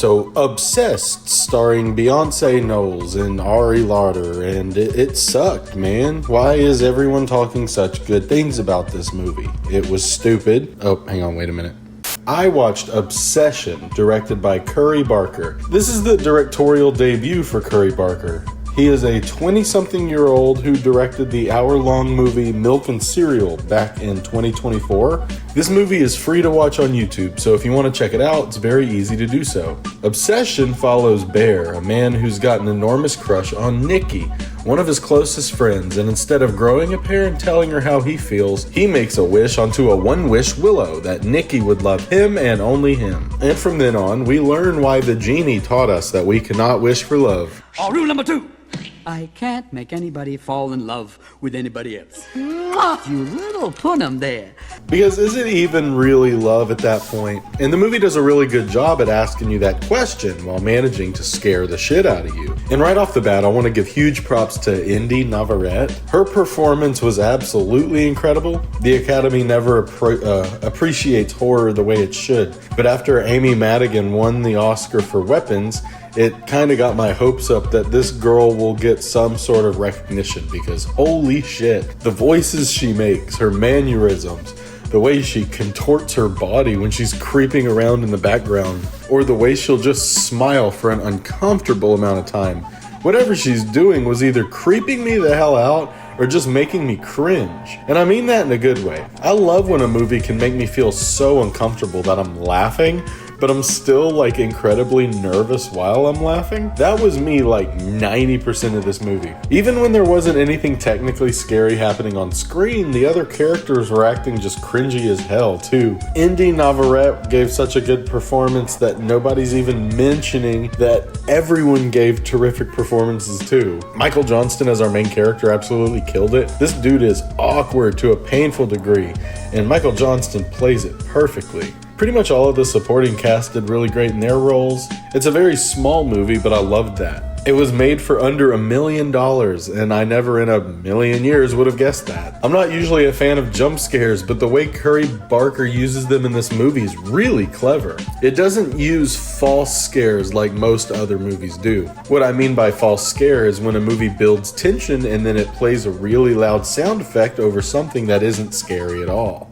So Obsessed, starring Beyonce Knowles and Ari Lauder, and it sucked, man. Why is everyone talking such good things about this movie? It was stupid. Oh, hang on, wait a minute. I watched Obsession, directed by Curry Barker. This is the directorial debut for Curry Barker. He is a 20-something-year-old who directed the hour-long movie Milk and Cereal back in 2024. This movie is free to watch on YouTube, so if you want to check it out, it's very easy to do so. Obsession follows Bear, a man who's got an enormous crush on Nikki, one of his closest friends, and instead of growing a pair and telling her how he feels, he makes a wish onto a one-wish willow that Nikki would love him and only him. And from then on, we learn why the genie taught us that we cannot wish for love. Rule number 2. I can't make anybody fall in love with anybody else. Mwah! You little punum there. Because is it even really love at that point? And the movie does a really good job at asking you that question while managing to scare the shit out of you. And right off the bat, I want to give huge props to Indy Navarrete. Her performance was absolutely incredible. The Academy never appreciates horror the way it should. But after Amy Madigan won the Oscar for Weapons, it kind of got my hopes up that this girl will get some sort of recognition, because holy shit, the voices she makes, her mannerisms, the way she contorts her body when she's creeping around in the background, or the way she'll just smile for an uncomfortable amount of time. Whatever she's doing was either creeping me the hell out or just making me cringe. And I mean that in a good way. I love when a movie can make me feel so uncomfortable that I'm laughing, but I'm still like incredibly nervous while I'm laughing. That was me like 90% of this movie. Even when there wasn't anything technically scary happening on screen, the other characters were acting just cringy as hell too. Indy Navarrete gave such a good performance that nobody's even mentioning that everyone gave terrific performances too. Michael Johnston as our main character absolutely killed it. This dude is awkward to a painful degree, and Michael Johnston plays it perfectly. Pretty much all of the supporting cast did really great in their roles. It's a very small movie, but I loved that. It was made for under $1 million, and I never in a million years would have guessed that. I'm not usually a fan of jump scares, but the way Curry Barker uses them in this movie is really clever. It doesn't use false scares like most other movies do. What I mean by false scare is when a movie builds tension and then it plays a really loud sound effect over something that isn't scary at all.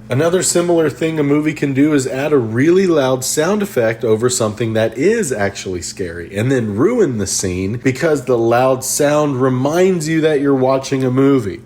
Another similar thing a movie can do is add a really loud sound effect over something that is actually scary, and then ruin the scene because the loud sound reminds you that you're watching a movie.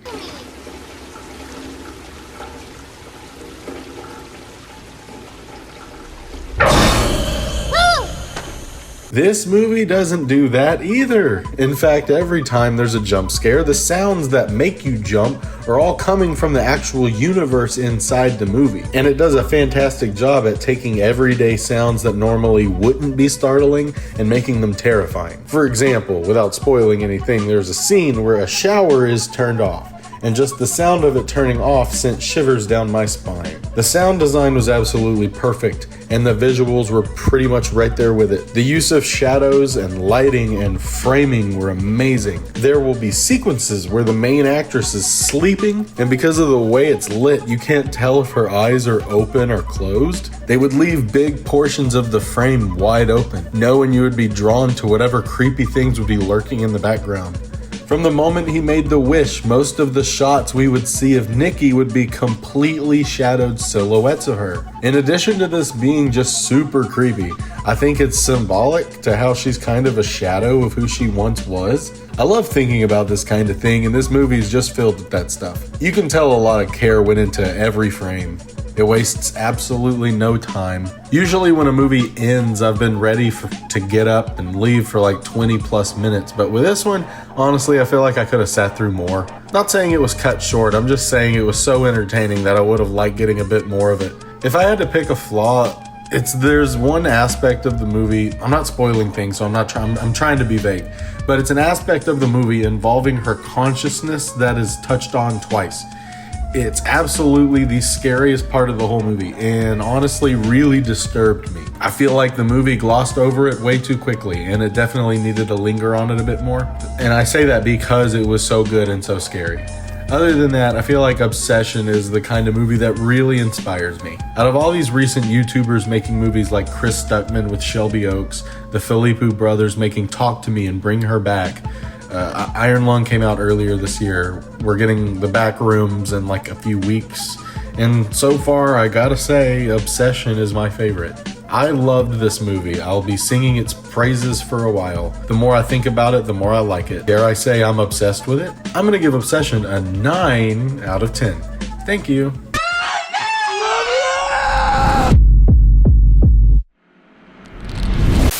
This movie doesn't do that either. In fact, every time there's a jump scare, the sounds that make you jump are all coming from the actual universe inside the movie. And it does a fantastic job at taking everyday sounds that normally wouldn't be startling and making them terrifying. For example, without spoiling anything, there's a scene where a shower is turned off, and just the sound of it turning off sent shivers down my spine. The sound design was absolutely perfect, and the visuals were pretty much right there with it. The use of shadows and lighting and framing were amazing. There will be sequences where the main actress is sleeping, and because of the way it's lit, you can't tell if her eyes are open or closed. They would leave big portions of the frame wide open, knowing you would be drawn to whatever creepy things would be lurking in the background. From the moment he made the wish, most of the shots we would see of Nikki would be completely shadowed silhouettes of her. In addition to this being just super creepy, I think it's symbolic to how she's kind of a shadow of who she once was. I love thinking about this kind of thing, and this movie is just filled with that stuff. You can tell a lot of care went into every frame. It wastes absolutely no time. Usually when a movie ends, I've been ready to get up and leave for like 20 plus minutes, but with this one, honestly, I feel like I could have sat through more. Not saying it was cut short, I'm just saying it was so entertaining that I would have liked getting a bit more of it. If I had to pick a flaw, there's one aspect of the movie, I'm not spoiling things, so I'm trying to be vague, but it's an aspect of the movie involving her consciousness that is touched on twice. It's absolutely the scariest part of the whole movie, and honestly really disturbed me. I feel like the movie glossed over it way too quickly, and it definitely needed to linger on it a bit more. And I say that because it was so good and so scary. Other than that, I feel like Obsession is the kind of movie that really inspires me. Out of all these recent YouTubers making movies like Chris Stuckman with Shelby Oaks, the Philippou brothers making Talk to Me and Bring Her Back, Iron Lung came out earlier this year. We're getting The Back Rooms in like a few weeks. And so far, I gotta say, Obsession is my favorite. I loved this movie. I'll be singing its praises for a while. The more I think about it, the more I like it. Dare I say I'm obsessed with it? I'm gonna give Obsession a 9 out of 10. Thank you.